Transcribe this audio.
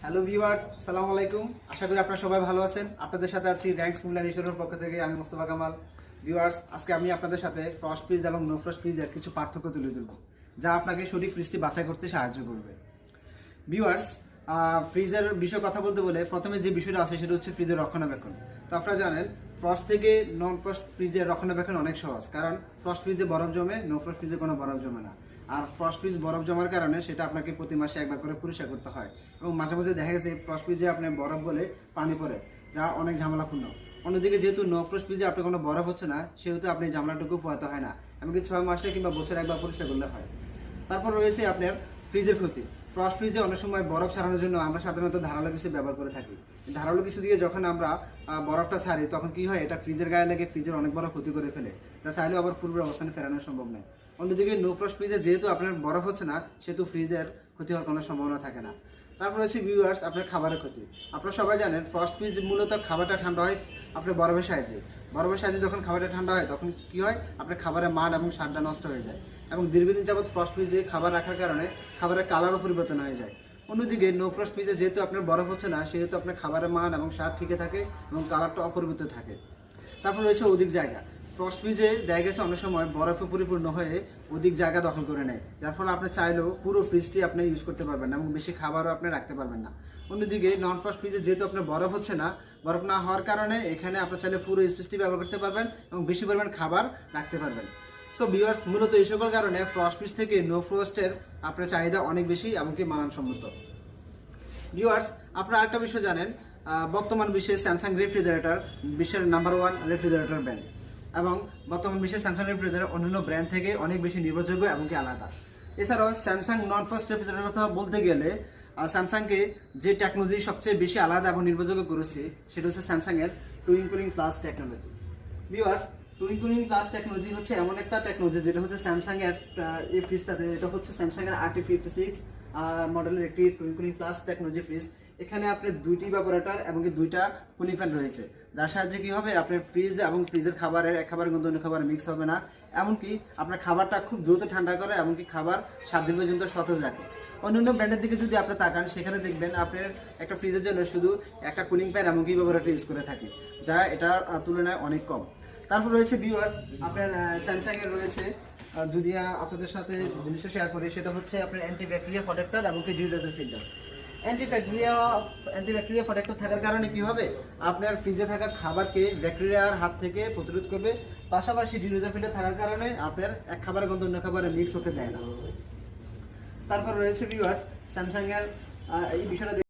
Hello viewers, আসসালামু আলাইকুম। আশা করি আপনারা সবাই ভালো আছেন। আপনাদের সাথে আছি র্যাঙ্কস কুমিল্লা ইনস্টিটিউটের পক্ষ থেকে আমি মোস্তফা কামাল। ভিউয়ার্স, আজকে আমি আপনাদের সাথে ফ্রস্ট ফ্রিজ এবং নো ফ্রস্ট ফ্রিজের কিছু পার্থক্য তুলে ধরব, যা আপনাকে সঠিক ফ্রিজটি বাছাই করতে সাহায্য করবে। ভিউয়ার্স, ফ্রিজের বিষয়ে কথা বলতে বলে প্রথমে যে বিষয়টা আছে সেটা হচ্ছে ফ্রিজের রক্ষণাবেক্ষণ। তো আপনারা জানেন ফ্রস্ট থেকে নন ফ্রস্ট ফ্রিজের রক্ষণাবেক্ষণ অনেক সহজ, কারণ ফ্রস্ট ফ্রিজে বরফ জমে, নো ফ্রস্ট ফ্রিজে কোনো বরফ জমে না। আর ফ্রস্ট ফ্রিজ বরফ জমার কারণে সেটা আপনাকে প্রতি মাসে একবার করে পরিষ্কার করতে হয়, এবং মাঝে মাঝে দেখা গেছে ফ্রস্ট ফ্রিজে আপনি বরফ বলে পানি পড়ে, যা অনেক ঝামেলাপূর্ণ। অন্যদিকে যেহেতু নো ফ্রস্ট ফ্রিজে আপনার কোনো বরফ হচ্ছে না, সেহেতু আপনি ঝামেলাটুকু পোহাতে হয় না, এমনকি 6 মাসে কিংবা বছরে একবার পরিষ্কার করলে হয়। তারপর রয়েছে আপনার ফ্রিজের ক্ষতি। ফ্রস্ট ফ্রিজে অনেক সময় বরফ ছাড়ানোর জন্য আমরা সাধারণত ধারালো কিছু ব্যবহার করে থাকি। ধারালো কিছু দিয়ে যখন আমরা বরফটা ছাড়ি, তখন কি হয়, এটা ফ্রিজের গায়ে লেগে ফ্রিজের অনেক বড় ক্ষতি করে ফেলে, তা চাইলেও আবার পূর্বের অবস্থানে ফেরানো সম্ভব নয়। অন্যদিকে নো ফ্রস্ট ফ্রিজে যেহেতু আপনার বরফ হচ্ছে না, সেহেতু ফ্রিজের ক্ষতি হওয়ার কোনো সম্ভাবনা থাকে না। তারপর হচ্ছে ভিউয়ার্স, আপনার খাবারের ক্ষতি। আপনারা সবাই জানেন ফ্রস্ট ফ্রিজ মূলত খাবারটা ঠান্ডা হয় আপনার বরফের সাহায্যে। বরফের সাহায্যে যখন খাবারটা ঠান্ডা হয়, তখন কি হয়, আপনার খাবারের মান এবং স্বাদটা নষ্ট হয়ে যায়, এবং দীর্ঘদিন যাবত ফ্রস্ট ফ্রিজে খাবার রাখার কারণে খাবারের কালারও পরিবর্তন হয়ে যায়। অন্যদিকে নো ফ্রস্ট ফ্রিজে যেহেতু আপনার বরফ হচ্ছে না, সেহেতু আপনার খাবারের মান এবং স্বাদ ঠিকই থাকে এবং কালারটা অপরিবর্তিত থাকে। তারপর রয়েছে অধিক জায়গা। ফ্রস্ট ফ্রিজে দেখা গেছে অনেক সময় বরফে পরিপূর্ণ হয়ে অধিক জায়গা দখল করে নেয়, যার ফলে আপনি চাইলেও পুরো ফ্রিজটি আপনি ইউজ করতে পারবেন না এবং বেশি খাবারও আপনি রাখতে পারবেন না। অন্যদিকে নন ফ্রস্ট ফ্রিজে যেহেতু আপনার বরফ হচ্ছে না, বরফ না হওয়ার কারণে এখানে আপনি চাইলে পুরো স্পেসটি ব্যবহার করতে পারবেন এবং বেশি পরিমাণ খাবার রাখতে পারবেন। সো ভিউয়ার্স, মূলত এই সকল কারণে ফ্রস্ট ফ্রিজ থেকে নো ফ্রস্টের আপনার চাহিদা অনেক বেশি, এমনকি মানানসম্মত। ভিউয়ার্স, আপনারা আরেকটা বিষয় জানেন, বর্তমান বিশ্বে স্যামসাং রেফ্রিজারেটর বিশ্বের নাম্বার 1 রেফ্রিজারেটর ব্র্যান্ড, এবং বর্তমান বিশ্বে স্যামসাং রেফ্রিজারেটর অন্যান্য ব্র্যান্ড থেকে অনেক বেশি নির্ভরযোগ্য এবং কি আলাদা। এছাড়াও স্যামসাং নন ফ্রস্ট রেফ্রিজারেটর কথা বলতে গেলে স্যামসাংকে যে টেকনোলজি সবচেয়ে বেশি আলাদা এবং নির্ভরযোগ্য করেছে, সেটা হচ্ছে স্যামসাংয়ের twin cooling plus technology. Viewers, twin cooling plus technology হচ্ছে এমন একটা টেকনোলজি যেটা হচ্ছে স্যামসাংয়ের এই ফ্রিজটাতে, এটা হচ্ছে স্যামসাংয়ের RT56 মডেলের একটি twin cooling plus technology fridge. এখানে আপনার 2টি ইভাপোরেটর এবং 2টা কুলিং ফ্যান রয়েছে, যার সাহায্যে কি হবে, আপনার ফ্রিজ এবং ফ্রিজের খাবারের এক খাবারের গন্ধ অন্য খাবার মিক্স হবে না, এমনকি আপনার খাবারটা খুব দ্রুত ঠান্ডা করে, এমনকি খাবার 7 দিন পর্যন্ত সতেজ রাখে। অন্যান্য ব্র্যান্ডের দিকে যদি আপনি তাকান, সেখানে দেখবেন আপনার একটা ফ্রিজের জন্য শুধু একটা কুলিং ফ্যান এমনকি ইভাপোরেটর ইউজ করে থাকে, যা এটার তুলনায় অনেক কম। তারপর রয়েছে ভিউয়ার্স, আপনার স্যামসাংয়ের রয়েছে, যদি আপনাদের সাথে জিনিসটা শেয়ার করি, সেটা হচ্ছে আপনার অ্যান্টি ব্যাকটেরিয়া প্রোটেক্টর এবং কি durable filter. Anti bacteria protector থাকার কারণে কি হবে, আপনার ফ্রিজে থাকা খাবারকে ব্যাকটেরিয়ার হাত থেকে প্রতিরোধ করবে। পাশাপাশি ডিউরেবল ফিল্টার থাকার কারণে আপনার এক খাবারের গন্ধ অন্য খাবারে মিক্স হতে দেয় না। তারপর রয়েছে ভিউয়ার্স, স্যামসাংয়ের এই বিষয়টা